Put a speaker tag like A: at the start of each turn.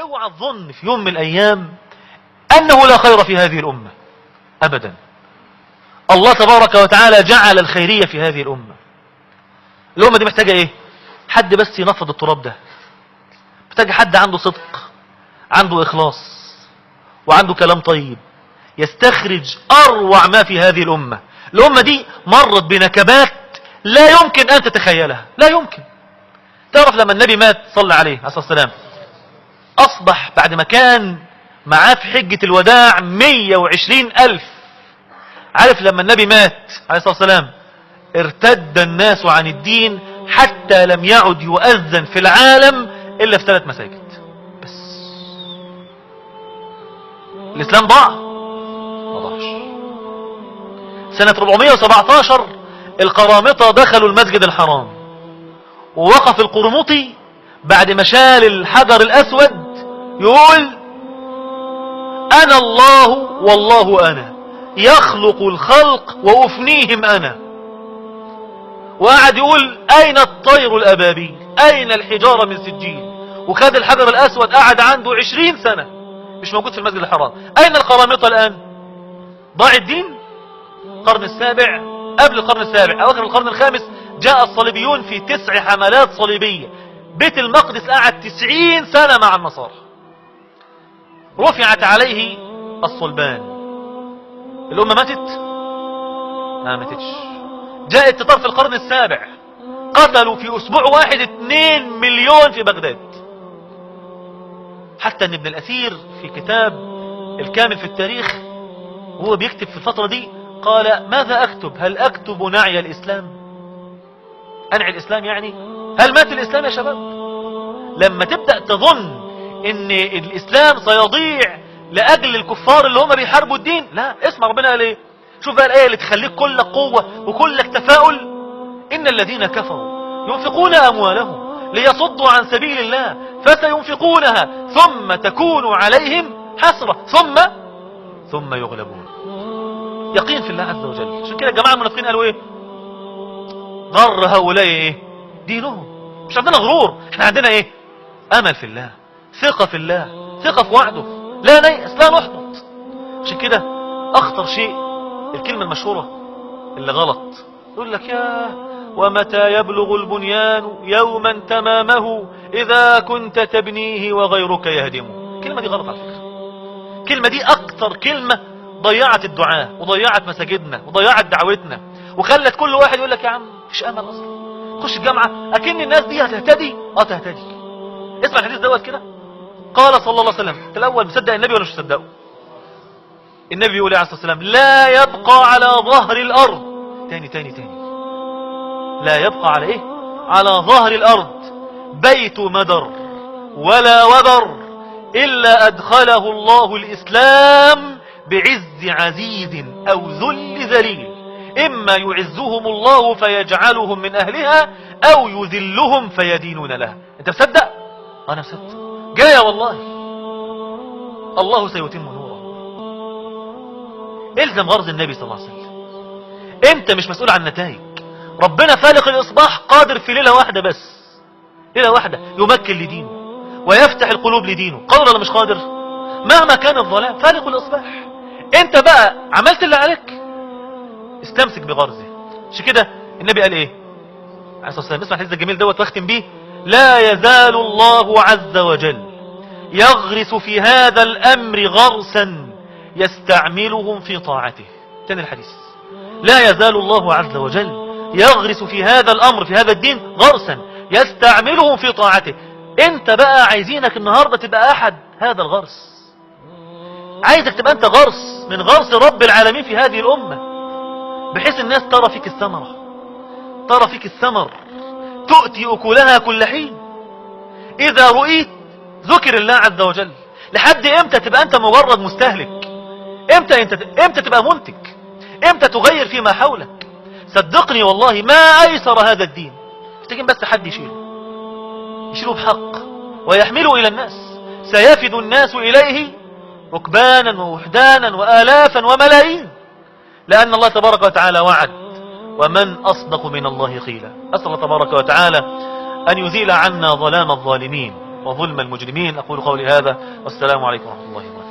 A: اوعى تظن في يوم من الأيام أنه لا خير في هذه الأمة أبدا. الله تبارك وتعالى جعل الخيرية في هذه الأمة. الأمة دي محتاجة إيه؟ حد بس ينفض التراب ده. محتاجة حد عنده صدق، عنده إخلاص، وعنده كلام طيب، يستخرج أروع ما في هذه الأمة. الأمة دي مرت بنكبات لا يمكن أن تتخيلها، لا يمكن. تعرف لما النبي مات صلى عليه عليه الصلاة والسلام، أصبح بعد ما كان معاه في حجة الوداع 120,000. عارف لما النبي مات عليه الصلاة والسلام ارتد الناس عن الدين حتى لم يعد يؤذن في العالم إلا في 3 مساجد بس. الإسلام ضاع؟ ما ضاعش. سنة 417 القرامطة دخلوا المسجد الحرام، ووقف القرمطي بعد ما شال الحجر الأسود يقول: أنا الله والله أنا، يخلق الخلق وأفنيهم أنا. وقعد يقول: أين الطير الأبابيل، أين الحجارة من سجين. وخد الحجر الأسود قعد عنده 20 سنة مش موجود في المسجد الحرام. أين القرامطة الآن؟ ضاع الدين. القرن السابع، قبل القرن السابع أواخر القرن الخامس، جاء الصليبيون في 9 حملات صليبية. بيت المقدس قعد 90 سنة مع النصارى. رفعت عليه الصلبان. الأمة ماتت؟ ما ماتتش. جاء التتار في القرن السابع، قتلوا في أسبوع واحد 2 مليون في بغداد. حتى ان ابن الأثير في كتاب الكامل في التاريخ وهو بيكتب في الفترة دي قال: ماذا أكتب؟ هل أكتب نعي الإسلام؟ أنعي الإسلام يعني؟ هل مات الإسلام يا شباب؟ لما تبدأ تظن ان الإسلام سيضيع لأجل الكفار اللي هم بيحاربوا الدين، لا، اسمع ربنا قال ايه. شوف بقى الآية اللي تخليك كلك قوة وكلك تفاؤل: إن الذين كفروا ينفقون أموالهم ليصدوا عن سبيل الله فسينفقونها ثم تكون عليهم حسرة ثم يغلبون. يقين في الله عز وجل. عشان كده الجماعة المنافقين قالوا ايه؟ ضر هؤلاء ايه؟ دينهم. مش عندنا غرور، احنا عندنا ايه؟ امل في الله، ثقة في الله، ثقة في وعده، لا نيأس، لا نحبط. عشان كده اخطر شيء الكلمة المشهورة اللي غلط، يقول لك: يا ومتى يبلغ البنيان يوما تمامه إذا كنت تبنيه وغيرك يهدمه. الكلمة دي غلط على فكرة. الكلمة دي أكتر كلمة ضيعت الدعاء وضيعت مساجدنا وضيعت دعوتنا، وخلت كل واحد يقول لك: يا عم مش أمل أصلا، خش الجامعة أكن الناس دي هتهتدي. تهتدي. اسمع الحديث دوت كده. قال صلى الله عليه وسلم: انت الأول مصدق النبي ولا مش مصدقه؟ النبي يقول عليه الصلاة والسلام: لا يبقى على ظهر الأرض، تاني لا يبقى على ايه؟ على ظهر الأرض بيت مدر ولا وبر إلا أدخله الله الإسلام بعز عزيز أو ذل ذليل، إما يعزهم الله فيجعلهم من أهلها أو يذلهم فيدينون لها. أنت مصدق؟ أنا مصدق. جاية والله. الله سيتم نوره. الزم غرض النبي صلى الله عليه وسلم. أنت مش مسؤول عن النتائج. ربنا فالق الإصباح قادر في ليلة واحدة بس، ليلة واحدة يمكن لدينه ويفتح القلوب لدينه. قادر ولا مش قادر؟ مهما كان الظلام فالق الإصباح. انت بقى عملت اللي عليك، استمسك بغرزه. عشان كده النبي قال ايه عليه الصلاة والسلام؟ اسمع الحديث الجميل دوت واختم بيه: لا يزال الله عز وجل يغرس في هذا الأمر غرسا يستعملهم في طاعته. تاني الحديث: لا يزال الله عز وجل يغرس في هذا الأمر، في هذا الدين، غرسا يستعملهم في طاعته. انت بقى عايزينك النهاردة تبقى أحد هذا الغرس. عايزك تبقى انت غرس من غرس رب العالمين في هذه الأمة، بحيث الناس ترى فيك الثمرة، ترى فيك الثمر، تؤتي أكلها كل حين. إذا رؤيت ذكر الله عز وجل. لحد امتى تبقى انت مجرد مستهلك؟ امتى تبقى منتج؟ امتى تغير فيما حولك؟ صدقني والله ما أيسر هذا الدين. محتاجين بس حد يشيله بحق ويحمله إلى الناس. سيفد الناس إليه ركبانا ووحدانا وآلافا وملايين، لأن الله تبارك وتعالى وعد: ومن أصدق من الله قيلا. أسأل الله تبارك وتعالى أن يزيل عنا ظلام الظالمين وظلم المجرمين. أقول قولي هذا والسلام عليكم ورحمة الله وبركاته.